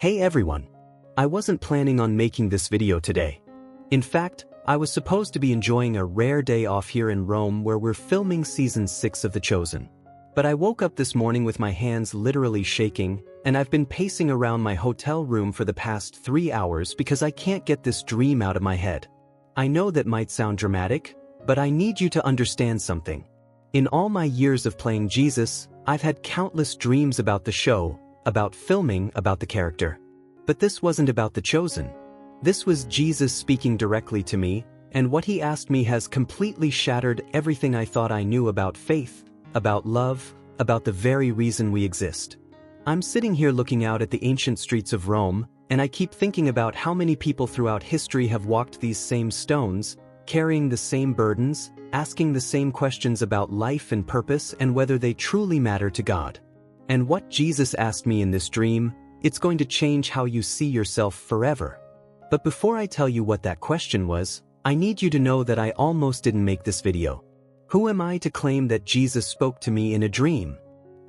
Hey everyone! I wasn't planning on making this video today. In fact, I was supposed to be enjoying a rare day off here in Rome where we're filming season 6 of The Chosen. But I woke up this morning with my hands literally shaking, and I've been pacing around my hotel room for the past 3 hours because I can't get this dream out of my head. I know that might sound dramatic, but I need you to understand something. In all my years of playing Jesus, I've had countless dreams about the show, about filming, about the character. But this wasn't about The Chosen. This was Jesus speaking directly to me, and what he asked me has completely shattered everything I thought I knew about faith, about love, about the very reason we exist. I'm sitting here looking out at the ancient streets of Rome, and I keep thinking about how many people throughout history have walked these same stones, carrying the same burdens, asking the same questions about life and purpose and whether they truly matter to God. And what Jesus asked me in this dream, it's going to change how you see yourself forever. But before I tell you what that question was, I need you to know that I almost didn't make this video. Who am I to claim that Jesus spoke to me in a dream?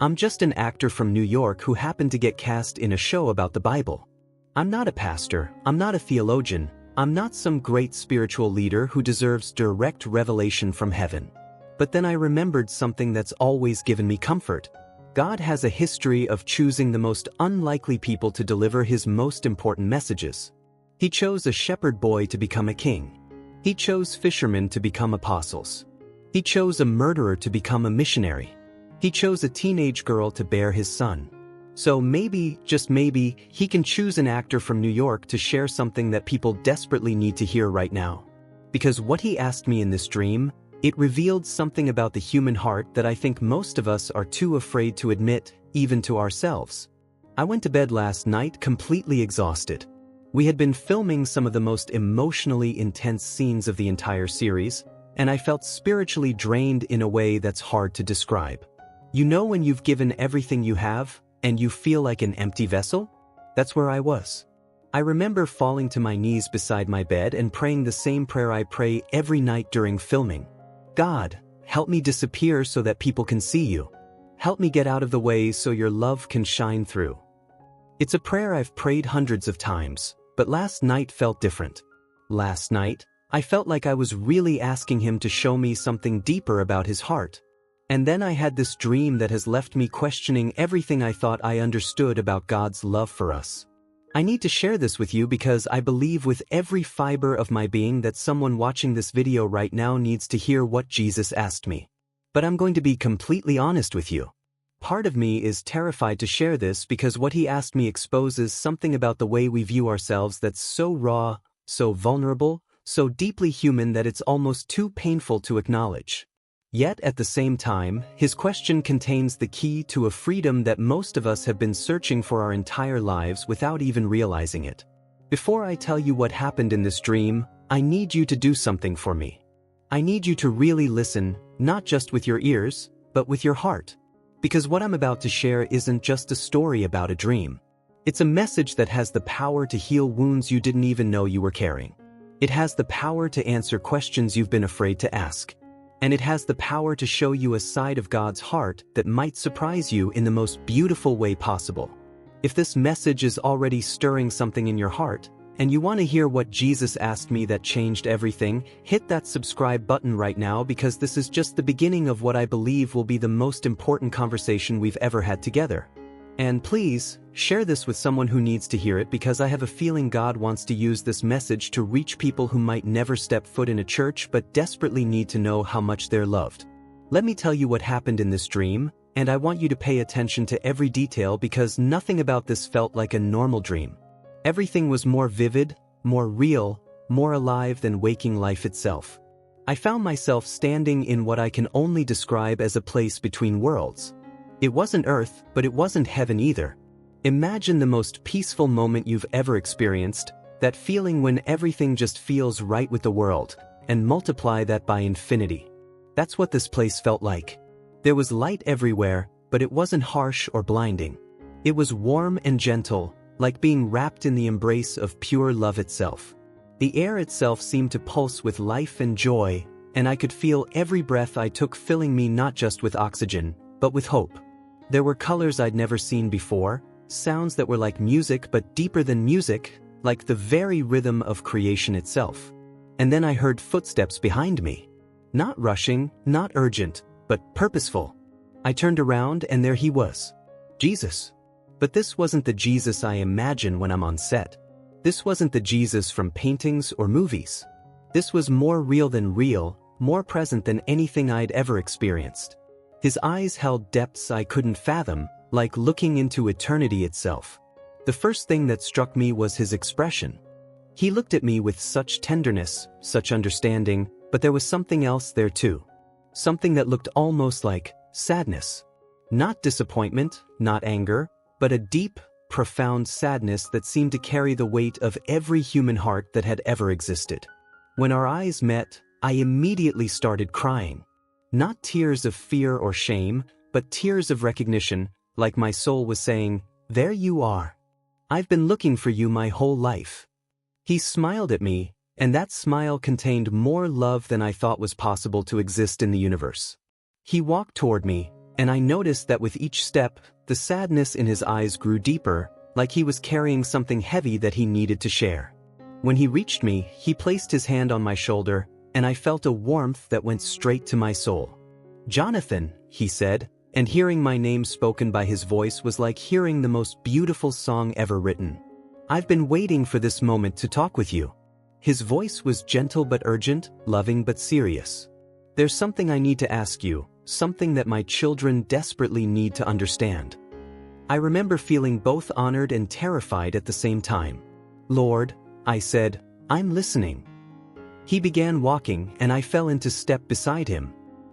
I'm just an actor from New York who happened to get cast in a show about the Bible. I'm not a pastor, I'm not a theologian, I'm not some great spiritual leader who deserves direct revelation from heaven. But then I remembered something that's always given me comfort. God has a history of choosing the most unlikely people to deliver his most important messages. He chose a shepherd boy to become a king. He chose fishermen to become apostles. He chose a murderer to become a missionary. He chose a teenage girl to bear his son. So maybe, just maybe, he can choose an actor from New York to share something that people desperately need to hear right now. Because what he asked me in this dream, it revealed something about the human heart that I think most of us are too afraid to admit, even to ourselves. I went to bed last night completely exhausted. We had been filming some of the most emotionally intense scenes of the entire series, and I felt spiritually drained in a way that's hard to describe. You know when you've given everything you have, and you feel like an empty vessel? That's where I was. I remember falling to my knees beside my bed and praying the same prayer I pray every night during filming. God, help me disappear so that people can see you. Help me get out of the way so your love can shine through. It's a prayer I've prayed hundreds of times, but last night felt different. Last night, I felt like I was really asking him to show me something deeper about his heart. And then I had this dream that has left me questioning everything I thought I understood about God's love for us. I need to share this with you because I believe with every fiber of my being that someone watching this video right now needs to hear what Jesus asked me. But I'm going to be completely honest with you. Part of me is terrified to share this because what he asked me exposes something about the way we view ourselves that's so raw, so vulnerable, so deeply human that it's almost too painful to acknowledge. Yet at the same time, his question contains the key to a freedom that most of us have been searching for our entire lives without even realizing it. Before I tell you what happened in this dream, I need you to do something for me. I need you to really listen, not just with your ears, but with your heart. Because what I'm about to share isn't just a story about a dream. It's a message that has the power to heal wounds you didn't even know you were carrying. It has the power to answer questions you've been afraid to ask. And it has the power to show you a side of God's heart that might surprise you in the most beautiful way possible. If this message is already stirring something in your heart, and you want to hear what Jesus asked me that changed everything, hit that subscribe button right now because this is just the beginning of what I believe will be the most important conversation we've ever had together. And please, share this with someone who needs to hear it because I have a feeling God wants to use this message to reach people who might never step foot in a church but desperately need to know how much they're loved. Let me tell you what happened in this dream, and I want you to pay attention to every detail because nothing about this felt like a normal dream. Everything was more vivid, more real, more alive than waking life itself. I found myself standing in what I can only describe as a place between worlds. It wasn't earth, but it wasn't heaven either. Imagine the most peaceful moment you've ever experienced, that feeling when everything just feels right with the world, and multiply that by infinity. That's what this place felt like. There was light everywhere, but it wasn't harsh or blinding. It was warm and gentle, like being wrapped in the embrace of pure love itself. The air itself seemed to pulse with life and joy, and I could feel every breath I took filling me not just with oxygen, but with hope. There were colors I'd never seen before, sounds that were like music but deeper than music, like the very rhythm of creation itself. And then I heard footsteps behind me. Not rushing, not urgent, but purposeful. I turned around and there he was. Jesus. But this wasn't the Jesus I imagine when I'm on set. This wasn't the Jesus from paintings or movies. This was more real than real, more present than anything I'd ever experienced. His eyes held depths I couldn't fathom, like looking into eternity itself. The first thing that struck me was his expression. He looked at me with such tenderness, such understanding, but there was something else there too. Something that looked almost like sadness. Not disappointment, not anger, but a deep, profound sadness that seemed to carry the weight of every human heart that had ever existed. When our eyes met, I immediately started crying. Not tears of fear or shame, but tears of recognition, like my soul was saying, "There you are. I've been looking for you my whole life." He smiled at me, and that smile contained more love than I thought was possible to exist in the universe. He walked toward me, and I noticed that with each step, the sadness in his eyes grew deeper, like he was carrying something heavy that he needed to share. When he reached me, he placed his hand on my shoulder, and I felt a warmth that went straight to my soul. "Jonathan," he said, and hearing my name spoken by his voice was like hearing the most beautiful song ever written. "I've been waiting for this moment to talk with you." His voice was gentle but urgent, loving but serious. "There's something I need to ask you, something that my children desperately need to understand." I remember feeling both honored and terrified at the same time. "Lord," I said, "I'm listening." He began walking, and I fell into step beside him.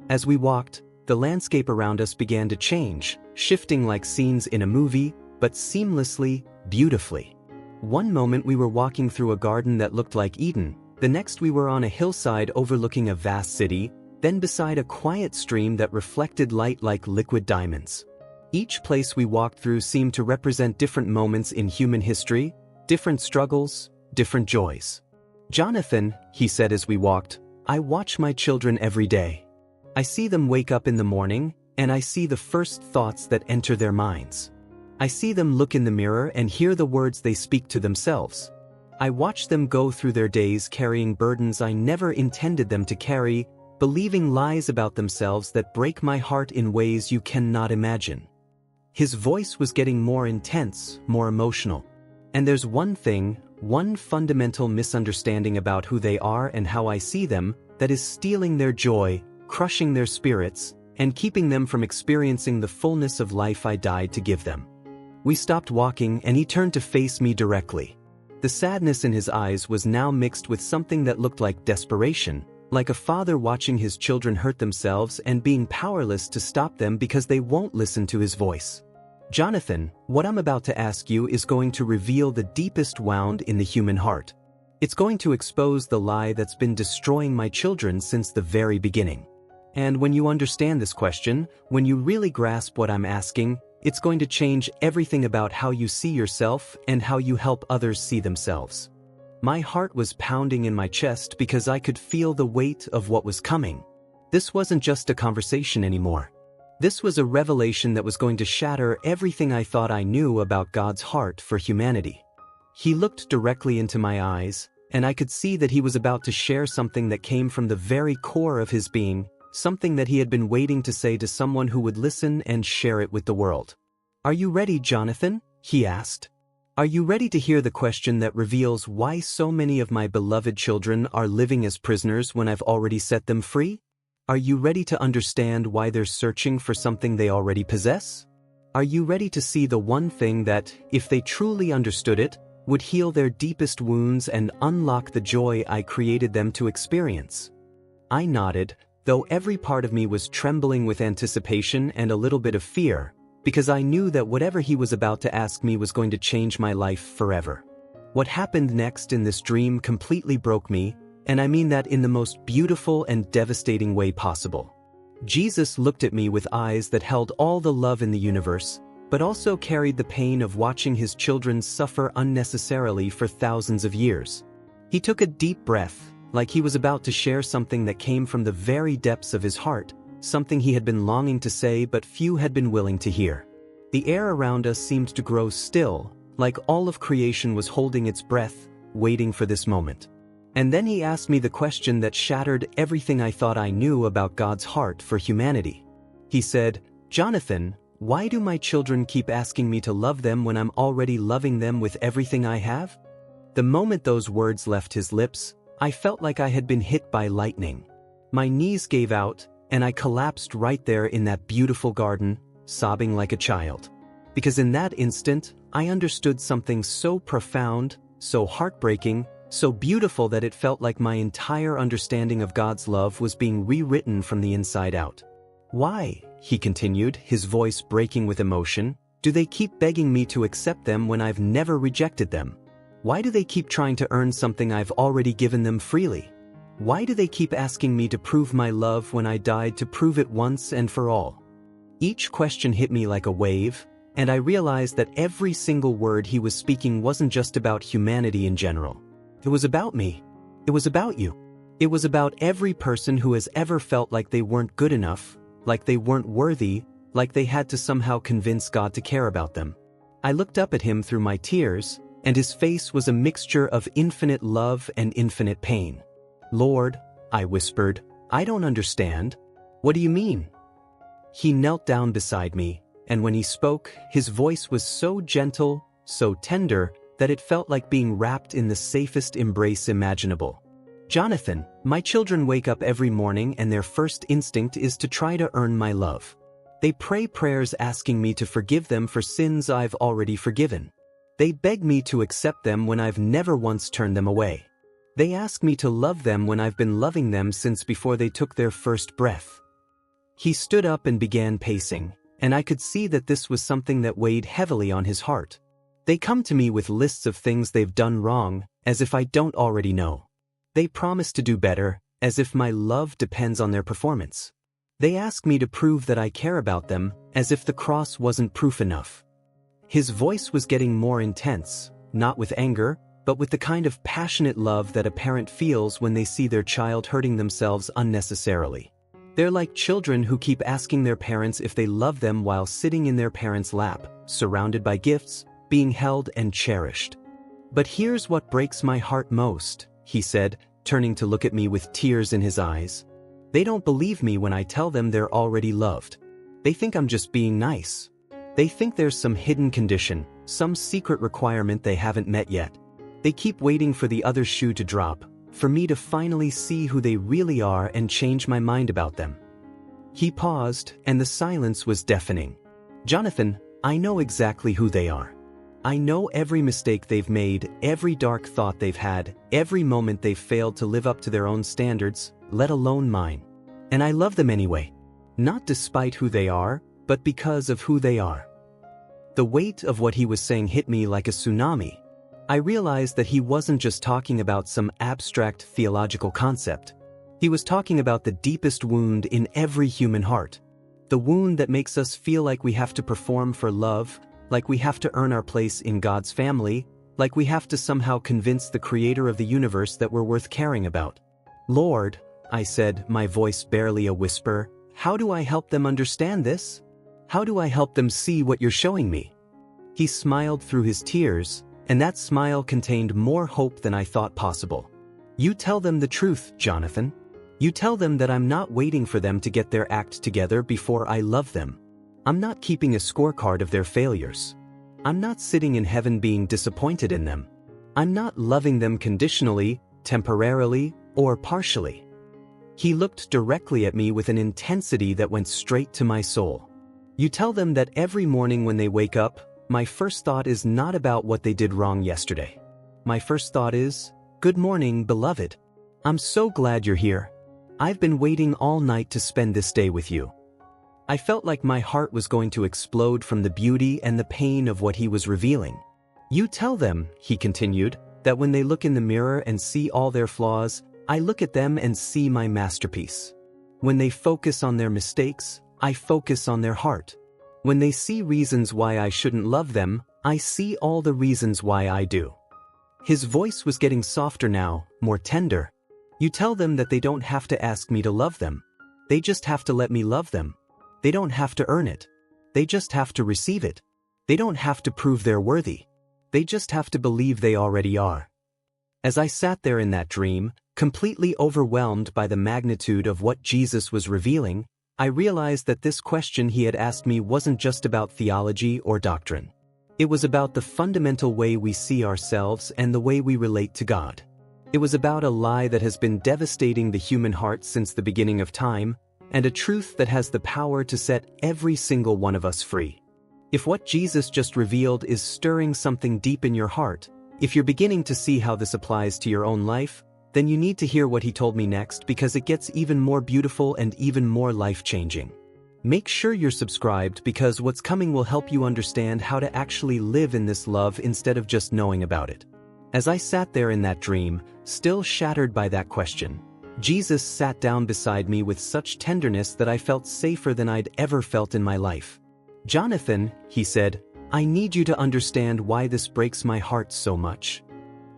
As we walked, the landscape around us began to change, shifting like scenes in a movie, but seamlessly, beautifully. One moment we were walking through a garden that looked like Eden, the next we were on a hillside overlooking a vast city, then beside a quiet stream that reflected light like liquid diamonds. Each place we walked through seemed to represent different moments in human history, different struggles, different joys. "Jonathan," he said as we walked, "I watch my children every day. I see them wake up in the morning, and I see the first thoughts that enter their minds. I see them look in the mirror and hear the words they speak to themselves. I watch them go through their days carrying burdens I never intended them to carry, believing lies about themselves that break my heart in ways you cannot imagine." His voice was getting more intense, more emotional. "And there's one thing, one fundamental misunderstanding about who they are and how I see them, that is stealing their joy, crushing their spirits, and keeping them from experiencing the fullness of life I died to give them." We stopped walking and he turned to face me directly. The sadness in his eyes was now mixed with something that looked like desperation, like a father watching his children hurt themselves and being powerless to stop them because they won't listen to his voice. "Jonathan, what I'm about to ask you is going to reveal the deepest wound in the human heart. It's going to expose the lie that's been destroying my children since the very beginning. And when you understand this question, when you really grasp what I'm asking, it's going to change everything about how you see yourself and how you help others see themselves." My heart was pounding in my chest because I could feel the weight of what was coming. This wasn't just a conversation anymore. This was a revelation that was going to shatter everything I thought I knew about God's heart for humanity. He looked directly into my eyes, and I could see that he was about to share something that came from the very core of his being, something that he had been waiting to say to someone who would listen and share it with the world. "Are you ready, Jonathan?" he asked. "Are you ready to hear the question that reveals why so many of my beloved children are living as prisoners when I've already set them free? Are you ready to understand why they're searching for something they already possess? Are you ready to see the one thing that, if they truly understood it, would heal their deepest wounds and unlock the joy I created them to experience?" I nodded, though every part of me was trembling with anticipation and a little bit of fear, because I knew that whatever he was about to ask me was going to change my life forever. What happened next in this dream completely broke me, and I mean that in the most beautiful and devastating way possible. Jesus looked at me with eyes that held all the love in the universe, but also carried the pain of watching his children suffer unnecessarily for thousands of years. He took a deep breath, like he was about to share something that came from the very depths of his heart, something he had been longing to say but few had been willing to hear. The air around us seemed to grow still, like all of creation was holding its breath, waiting for this moment. And then he asked me the question that shattered everything I thought I knew about God's heart for humanity. He said, "Jonathan, why do my children keep asking me to love them when I'm already loving them with everything I have?" The moment those words left his lips, I felt like I had been hit by lightning. My knees gave out, and I collapsed right there in that beautiful garden, sobbing like a child. Because in that instant, I understood something so profound, so heartbreaking, so beautiful that it felt like my entire understanding of God's love was being rewritten from the inside out. "Why," he continued, his voice breaking with emotion, "do they keep begging me to accept them when I've never rejected them? Why do they keep trying to earn something I've already given them freely? Why do they keep asking me to prove my love when I died to prove it once and for all?" Each question hit me like a wave, and I realized that every single word he was speaking wasn't just about humanity in general. It was about me. It was about you. It was about every person who has ever felt like they weren't good enough, like they weren't worthy, like they had to somehow convince God to care about them. I looked up at him through my tears, and his face was a mixture of infinite love and infinite pain. "Lord," I whispered, "I don't understand. What do you mean?" He knelt down beside me, and when he spoke, his voice was so gentle, so tender, that it felt like being wrapped in the safest embrace imaginable. "Jonathan, my children wake up every morning and their first instinct is to try to earn my love. They pray prayers asking me to forgive them for sins I've already forgiven. They beg me to accept them when I've never once turned them away. They ask me to love them when I've been loving them since before they took their first breath." He stood up and began pacing, and I could see that this was something that weighed heavily on his heart. "They come to me with lists of things they've done wrong, as if I don't already know. They promise to do better, as if my love depends on their performance. They ask me to prove that I care about them, as if the cross wasn't proof enough." His voice was getting more intense, not with anger, but with the kind of passionate love that a parent feels when they see their child hurting themselves unnecessarily. They're like children who keep asking their parents if they love them while sitting in their parents' lap, surrounded by gifts, being held and cherished. "But here's what breaks my heart most," he said, turning to look at me with tears in his eyes. "They don't believe me when I tell them they're already loved. They think I'm just being nice. They think there's some hidden condition, some secret requirement they haven't met yet. They keep waiting for the other shoe to drop, for me to finally see who they really are and change my mind about them." He paused, and the silence was deafening. "Jonathan, I know exactly who they are. I know every mistake they've made, every dark thought they've had, every moment they've failed to live up to their own standards, let alone mine. And I love them anyway. Not despite who they are, but because of who they are." The weight of what he was saying hit me like a tsunami. I realized that he wasn't just talking about some abstract theological concept. He was talking about the deepest wound in every human heart. The wound that makes us feel like we have to perform for love, like we have to earn our place in God's family, like we have to somehow convince the creator of the universe that we're worth caring about. "Lord," I said, my voice barely a whisper, "how do I help them understand this? How do I help them see what you're showing me?" He smiled through his tears, and that smile contained more hope than I thought possible. "You tell them the truth, Jonathan. You tell them that I'm not waiting for them to get their act together before I love them. I'm not keeping a scorecard of their failures. I'm not sitting in heaven being disappointed in them. I'm not loving them conditionally, temporarily, or partially." He looked directly at me with an intensity that went straight to my soul. "You tell them that every morning when they wake up, my first thought is not about what they did wrong yesterday. My first thought is, 'Good morning, beloved. I'm so glad you're here. I've been waiting all night to spend this day with you.'" I felt like my heart was going to explode from the beauty and the pain of what he was revealing. "You tell them," he continued, "that when they look in the mirror and see all their flaws, I look at them and see my masterpiece. When they focus on their mistakes, I focus on their heart. When they see reasons why I shouldn't love them, I see all the reasons why I do." His voice was getting softer now, more tender. "You tell them that they don't have to ask me to love them. They just have to let me love them. They don't have to earn it. They just have to receive it. They don't have to prove they're worthy. They just have to believe they already are. As I sat there in that dream, completely overwhelmed by the magnitude of what Jesus was revealing, I realized that this question he had asked me wasn't just about theology or doctrine. It was about the fundamental way we see ourselves and the way we relate to God. It was about a lie that has been devastating the human heart since the beginning of time, and a truth that has the power to set every single one of us free. If what Jesus just revealed is stirring something deep in your heart, if you're beginning to see how this applies to your own life, then you need to hear what he told me next, because it gets even more beautiful and even more life-changing. Make sure you're subscribed, because what's coming will help you understand how to actually live in this love instead of just knowing about it. As I sat there in that dream, still shattered by that question, Jesus sat down beside me with such tenderness that I felt safer than I'd ever felt in my life. "Jonathan," he said, "I need you to understand why this breaks my heart so much."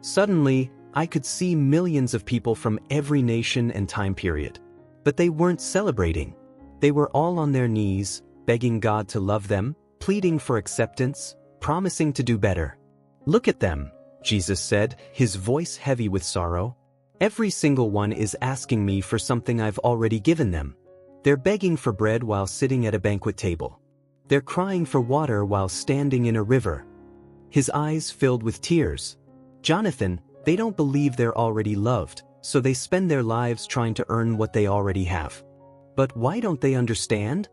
Suddenly, I could see millions of people from every nation and time period. But they weren't celebrating. They were all on their knees, begging God to love them, pleading for acceptance, promising to do better. "Look at them," Jesus said, his voice heavy with sorrow. "Every single one is asking me for something I've already given them. They're begging for bread while sitting at a banquet table. They're crying for water while standing in a river." His eyes filled with tears. "Jonathan, they don't believe they're already loved, so they spend their lives trying to earn what they already have." "But why don't they understand?"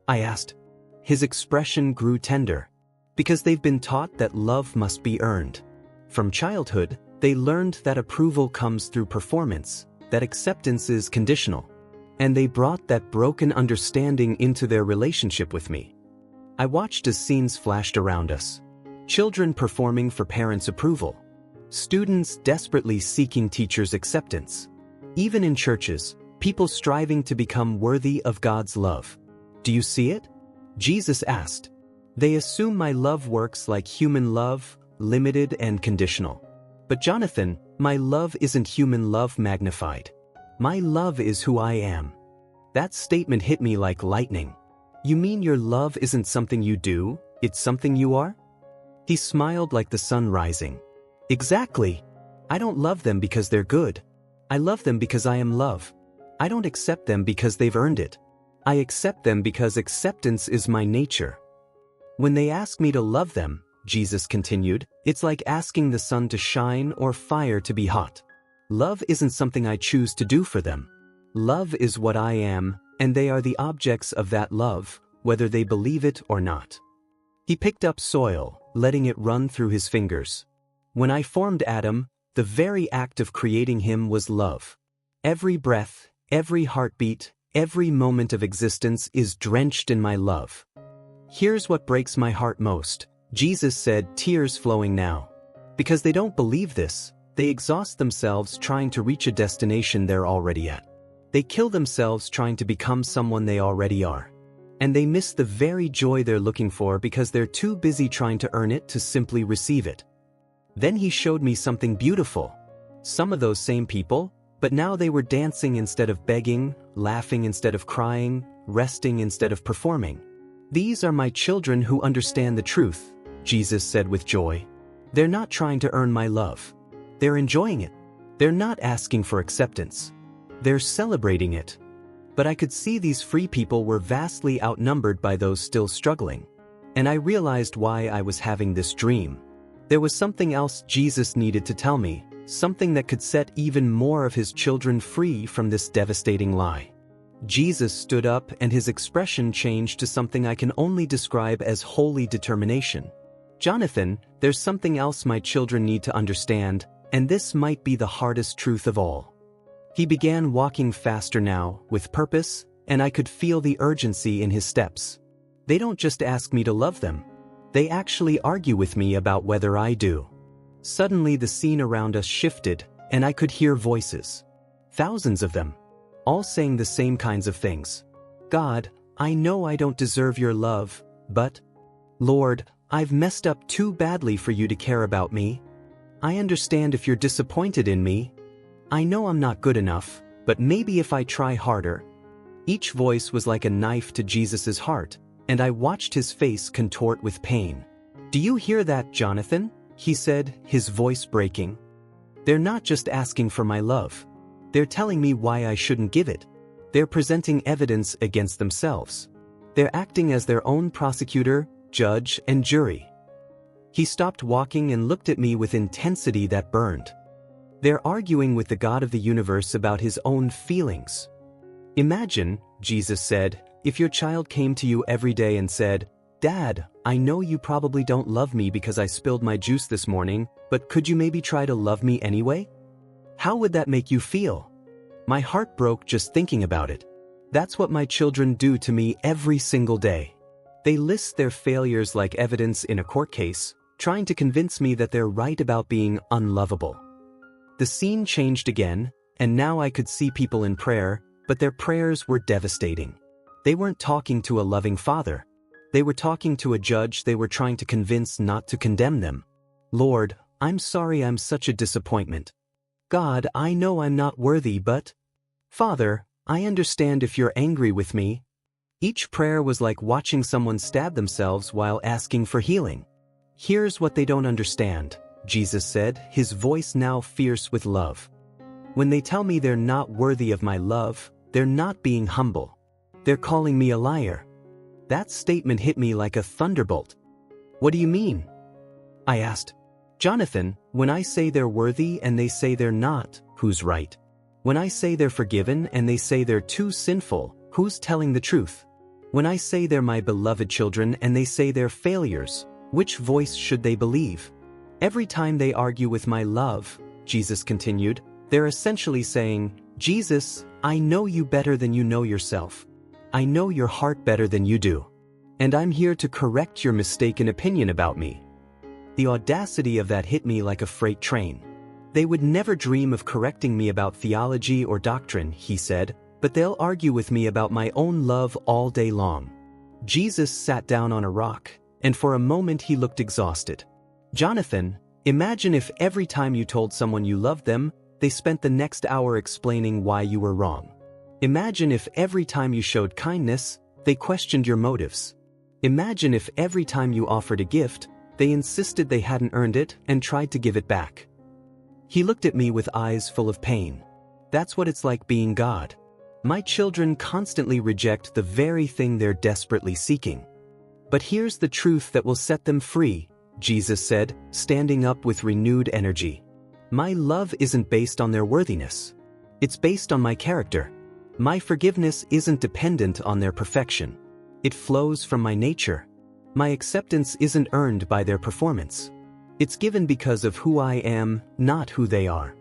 I asked. His expression grew tender. "Because they've been taught that love must be earned. From childhood, they learned that approval comes through performance, that acceptance is conditional. And they brought that broken understanding into their relationship with me." I watched as scenes flashed around us. Children performing for parents' approval. Students desperately seeking teachers' acceptance. Even in churches, people striving to become worthy of God's love. "Do you see it?" Jesus asked. "They assume my love works like human love, limited and conditional. But Jonathan, my love isn't human love magnified. My love is who I am." That statement hit me like lightning. "You mean your love isn't something you do, it's something you are?" He smiled like the sun rising. "Exactly. I don't love them because they're good. I love them because I am love. I don't accept them because they've earned it. I accept them because acceptance is my nature. When they ask me to love them," Jesus continued, "it's like asking the sun to shine or fire to be hot. Love isn't something I choose to do for them. Love is what I am, and they are the objects of that love, whether they believe it or not." He picked up soil, letting it run through his fingers. "When I formed Adam, the very act of creating him was love. Every breath, every heartbeat, every moment of existence is drenched in my love. Here's what breaks my heart most," Jesus said, tears flowing now. "Because they don't believe this, they exhaust themselves trying to reach a destination they're already at. They kill themselves trying to become someone they already are. And they miss the very joy they're looking for because they're too busy trying to earn it to simply receive it." Then he showed me something beautiful. Some of those same people, but now they were dancing instead of begging, laughing instead of crying, resting instead of performing. "These are my children who understand the truth," Jesus said with joy. "They're not trying to earn my love. They're enjoying it. They're not asking for acceptance. They're celebrating it." But I could see these free people were vastly outnumbered by those still struggling. And I realized why I was having this dream. There was something else Jesus needed to tell me, something that could set even more of his children free from this devastating lie. Jesus stood up, and his expression changed to something I can only describe as holy determination. "Jonathan, there's something else my children need to understand, and this might be the hardest truth of all." He began walking faster now, with purpose, and I could feel the urgency in his steps. "They don't just ask me to love them. They actually argue with me about whether I do." Suddenly the scene around us shifted, and I could hear voices. Thousands of them. All saying the same kinds of things. "God, I know I don't deserve your love, but, Lord, I've messed up too badly for you to care about me. I understand if you're disappointed in me. I know I'm not good enough, but maybe if I try harder." Each voice was like a knife to Jesus's heart, and I watched his face contort with pain. "Do you hear that, Jonathan?" he said, his voice breaking. "They're not just asking for my love. They're telling me why I shouldn't give it. They're presenting evidence against themselves. They're acting as their own prosecutor, judge, and jury." He stopped walking and looked at me with intensity that burned. "They're arguing with the God of the universe about his own feelings. Imagine," Jesus said, "if your child came to you every day and said, 'Dad, I know you probably don't love me because I spilled my juice this morning, but could you maybe try to love me anyway?' How would that make you feel?" My heart broke just thinking about it. That's what my children do to me every single day. They list their failures like evidence in a court case, trying to convince me that they're right about being unlovable. The scene changed again, and now I could see people in prayer, but their prayers were devastating. They weren't talking to a loving father. They were talking to a judge they were trying to convince not to condemn them. "Lord, I'm sorry I'm such a disappointment. God, I know I'm not worthy, but Father, I understand if you're angry with me." Each prayer was like watching someone stab themselves while asking for healing. "Here's what they don't understand," Jesus said, his voice now fierce with love. "When they tell me they're not worthy of my love, they're not being humble. They're calling me a liar." That statement hit me like a thunderbolt. "What do you mean?" I asked. "Jonathan, when I say they're worthy and they say they're not, who's right? When I say they're forgiven and they say they're too sinful, who's telling the truth? When I say they're my beloved children and they say they're failures, which voice should they believe? Every time they argue with my love," Jesus continued, "they're essentially saying, 'Jesus, I know you better than you know yourself. I know your heart better than you do. And I'm here to correct your mistaken opinion about me.'" The audacity of that hit me like a freight train. "They would never dream of correcting me about theology or doctrine," he said, "but they'll argue with me about my own love all day long." Jesus sat down on a rock, and for a moment he looked exhausted. "Jonathan, imagine if every time you told someone you loved them, they spent the next hour explaining why you were wrong. Imagine if every time you showed kindness, they questioned your motives. Imagine if every time you offered a gift, they insisted they hadn't earned it and tried to give it back." He looked at me with eyes full of pain. "That's what it's like being God. My children constantly reject the very thing they're desperately seeking. But here's the truth that will set them free," Jesus said, standing up with renewed energy. "My love isn't based on their worthiness. It's based on my character. My forgiveness isn't dependent on their perfection. It flows from my nature. My acceptance isn't earned by their performance. It's given because of who I am, not who they are."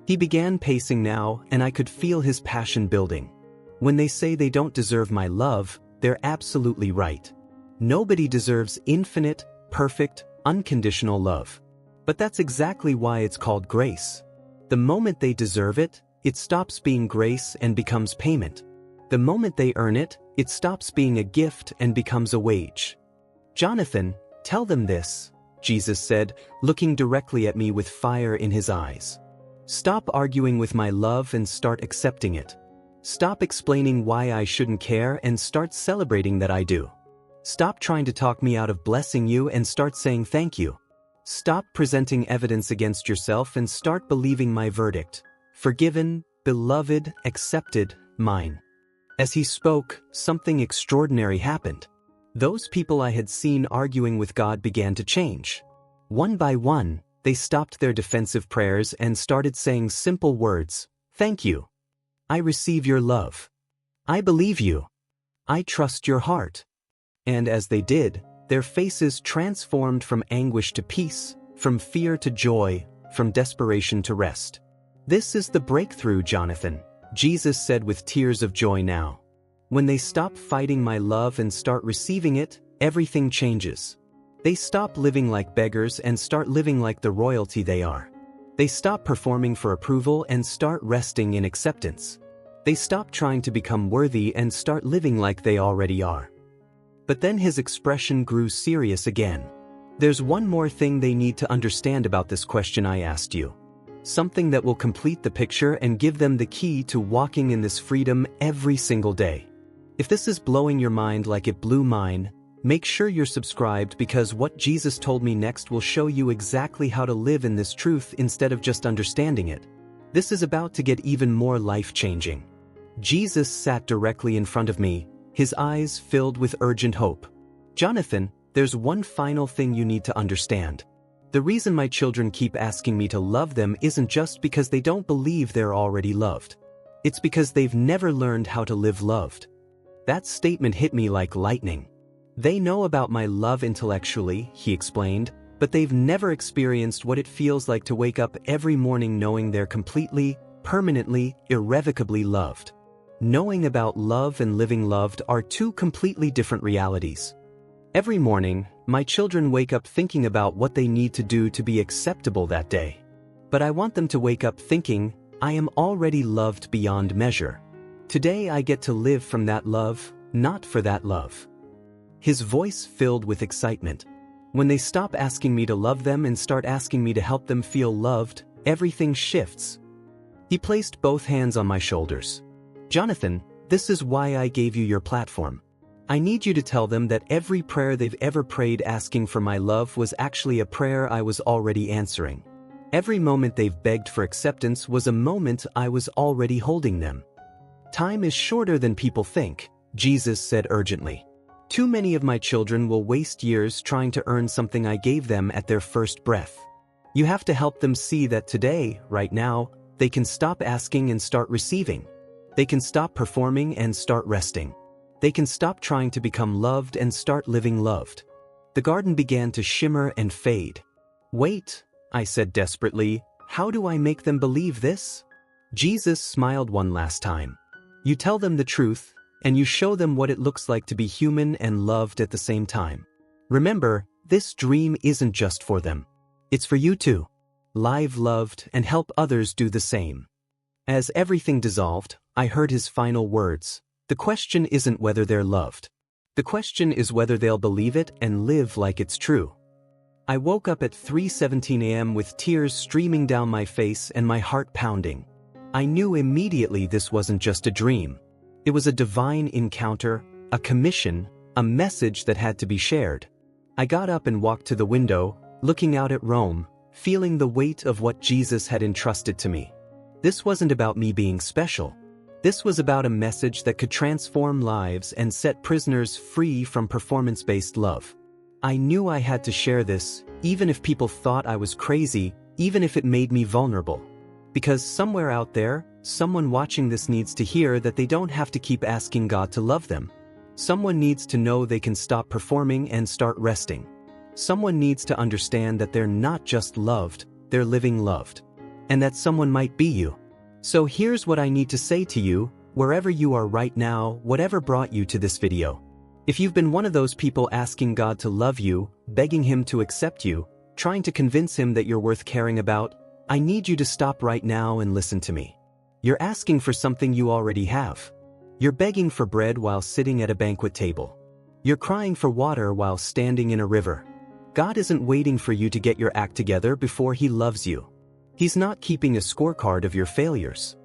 He began pacing now, and I could feel his passion building. "When they say they don't deserve my love, they're absolutely right. Nobody deserves infinite, perfect, unconditional love. But that's exactly why it's called grace. The moment they deserve it, it stops being grace and becomes payment. The moment they earn it, it stops being a gift and becomes a wage. Jonathan, tell them this," Jesus said, looking directly at me with fire in his eyes. "Stop arguing with my love and start accepting it. Stop explaining why I shouldn't care and start celebrating that I do. Stop trying to talk me out of blessing you and start saying thank you. Stop presenting evidence against yourself and start believing my verdict. Forgiven, beloved, accepted, mine." As he spoke, something extraordinary happened. Those people I had seen arguing with God began to change. One by one, they stopped their defensive prayers and started saying simple words. "Thank you. I receive your love. I believe you. I trust your heart." And as they did, their faces transformed from anguish to peace, from fear to joy, from desperation to rest. "This is the breakthrough, Jonathan," Jesus said with tears of joy now. "When they stop fighting my love and start receiving it, everything changes. They stop living like beggars and start living like the royalty they are. They stop performing for approval and start resting in acceptance. They stop trying to become worthy and start living like they already are." But then his expression grew serious again. "There's one more thing they need to understand about this question I asked you. Something that will complete the picture and give them the key to walking in this freedom every single day. If this is blowing your mind like it blew mine, make sure you're subscribed because what Jesus told me next will show you exactly how to live in this truth instead of just understanding it. This is about to get even more life-changing. Jesus sat directly in front of me, his eyes filled with urgent hope. Jonathan, there's one final thing you need to understand. The reason my children keep asking me to love them isn't just because they don't believe they're already loved. It's because they've never learned how to live loved. That statement hit me like lightning. They know about my love intellectually, he explained, but they've never experienced what it feels like to wake up every morning knowing they're completely, permanently, irrevocably loved. Knowing about love and living loved are two completely different realities. Every morning, my children wake up thinking about what they need to do to be acceptable that day. But I want them to wake up thinking, I am already loved beyond measure. Today I get to live from that love, not for that love. His voice filled with excitement. When they stop asking me to love them and start asking me to help them feel loved, everything shifts. He placed both hands on my shoulders. Jonathan, this is why I gave you your platform. I need you to tell them that every prayer they've ever prayed asking for my love was actually a prayer I was already answering. Every moment they've begged for acceptance was a moment I was already holding them. Time is shorter than people think, Jesus said urgently. Too many of my children will waste years trying to earn something I gave them at their first breath. You have to help them see that today, right now, they can stop asking and start receiving. They can stop performing and start resting. They can stop trying to become loved and start living loved. The garden began to shimmer and fade. Wait, I said desperately, how do I make them believe this? Jesus smiled one last time. You tell them the truth, and you show them what it looks like to be human and loved at the same time. Remember, this dream isn't just for them. It's for you too. Live loved and help others do the same. As everything dissolved, I heard his final words. The question isn't whether they're loved. The question is whether they'll believe it and live like it's true. I woke up at 3:17 a.m. with tears streaming down my face and my heart pounding. I knew immediately this wasn't just a dream. It was a divine encounter, a commission, a message that had to be shared. I got up and walked to the window, looking out at Rome, feeling the weight of what Jesus had entrusted to me. This wasn't about me being special. This was about a message that could transform lives and set prisoners free from performance-based love. I knew I had to share this, even if people thought I was crazy, even if it made me vulnerable. Because somewhere out there, someone watching this needs to hear that they don't have to keep asking God to love them. Someone needs to know they can stop performing and start resting. Someone needs to understand that they're not just loved, they're living loved. And that someone might be you. So here's what I need to say to you, wherever you are right now, whatever brought you to this video. If you've been one of those people asking God to love you, begging Him to accept you, trying to convince Him that you're worth caring about, I need you to stop right now and listen to me. You're asking for something you already have. You're begging for bread while sitting at a banquet table. You're crying for water while standing in a river. God isn't waiting for you to get your act together before He loves you. He's not keeping a scorecard of your failures.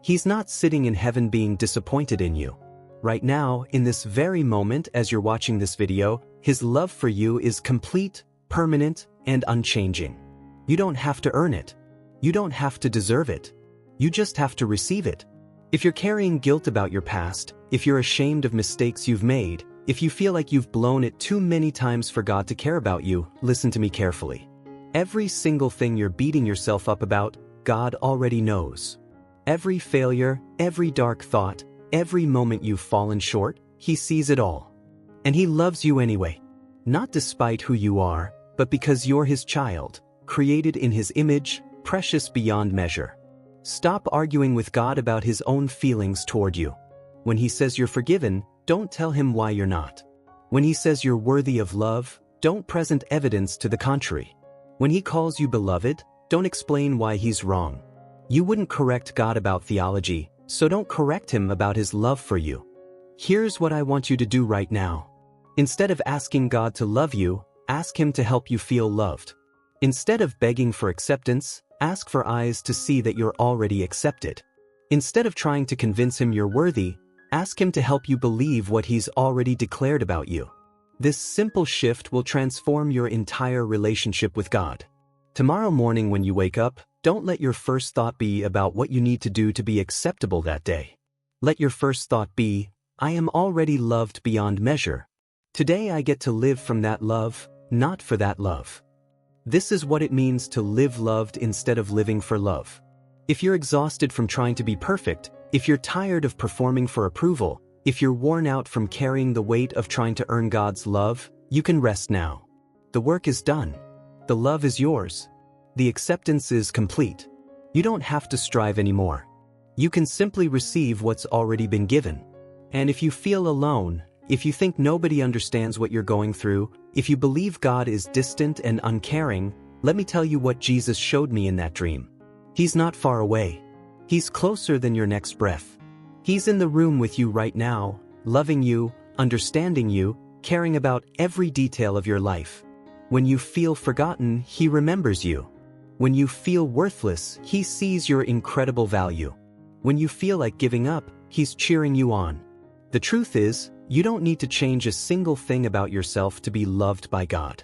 He's not sitting in heaven being disappointed in you. Right now, in this very moment as you're watching this video, His love for you is complete, permanent, and unchanging. You don't have to earn it. You don't have to deserve it. You just have to receive it. If you're carrying guilt about your past, if you're ashamed of mistakes you've made, if you feel like you've blown it too many times for God to care about you, listen to me carefully. Every single thing you're beating yourself up about, God already knows. Every failure, every dark thought, every moment you've fallen short, He sees it all. And He loves you anyway. Not despite who you are, but because you're His child, created in His image, precious beyond measure. Stop arguing with God about His own feelings toward you. When He says you're forgiven, don't tell Him why you're not. When He says you're worthy of love, don't present evidence to the contrary. When He calls you beloved, don't explain why He's wrong. You wouldn't correct God about theology, so don't correct Him about His love for you. Here's what I want you to do right now. Instead of asking God to love you, ask Him to help you feel loved. Instead of begging for acceptance, ask for eyes to see that you're already accepted. Instead of trying to convince Him you're worthy, Ask Him to help you believe what He's already declared about you. This simple shift will transform your entire relationship with God. Tomorrow morning when you wake up, don't let your first thought be about what you need to do to be acceptable that day. Let your first thought be, I am already loved beyond measure. Today I get to live from that love, not for that love. This is what it means to live loved instead of living for love. If you're exhausted from trying to be perfect, if you're tired of performing for approval, if you're worn out from carrying the weight of trying to earn God's love, you can rest now. The work is done. The love is yours. The acceptance is complete. You don't have to strive anymore. You can simply receive what's already been given. And if you feel alone, if you think nobody understands what you're going through, if you believe God is distant and uncaring, let me tell you what Jesus showed me in that dream. He's not far away. He's closer than your next breath. He's in the room with you right now, loving you, understanding you, caring about every detail of your life. When you feel forgotten, He remembers you. When you feel worthless, He sees your incredible value. When you feel like giving up, He's cheering you on. The truth is, you don't need to change a single thing about yourself to be loved by God.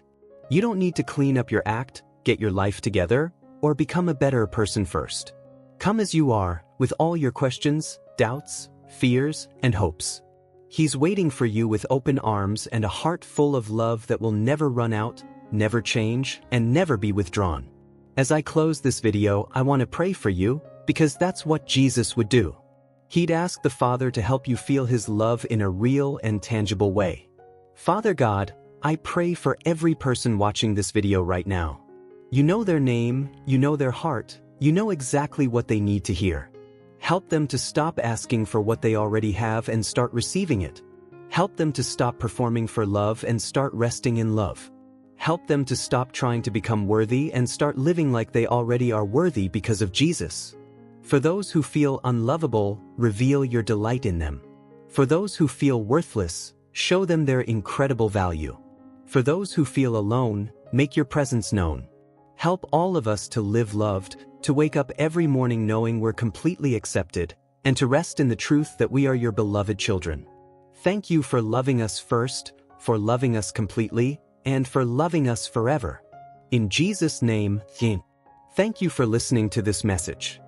You don't need to clean up your act, get your life together, or become a better person first. Come as you are, with all your questions, doubts, fears, and hopes. He's waiting for you with open arms and a heart full of love that will never run out, never change, and never be withdrawn. As I close this video, I want to pray for you, because that's what Jesus would do. He'd ask the Father to help you feel His love in a real and tangible way. Father God, I pray for every person watching this video right now. You know their name, you know their heart, you know exactly what they need to hear. Help them to stop asking for what they already have and start receiving it. Help them to stop performing for love and start resting in love. Help them to stop trying to become worthy and start living like they already are worthy because of Jesus. For those who feel unlovable, reveal your delight in them. For those who feel worthless, show them their incredible value. For those who feel alone, make your presence known. Help all of us to live loved, to wake up every morning knowing we're completely accepted, and to rest in the truth that we are your beloved children. Thank you for loving us first, for loving us completely, and for loving us forever. In Jesus' name, thank you for listening to this message.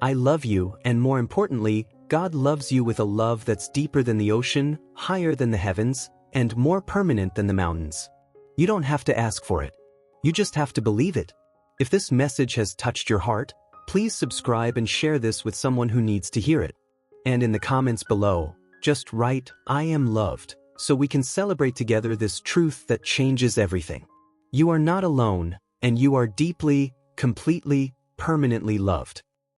I love you, and more importantly, God loves you with a love that's deeper than the ocean, higher than the heavens, and more permanent than the mountains. You don't have to ask for it. You just have to believe it. If this message has touched your heart, please subscribe and share this with someone who needs to hear it. And in the comments below, just write, I am loved, so we can celebrate together this truth that changes everything. You are not alone, and you are deeply, completely, permanently loved.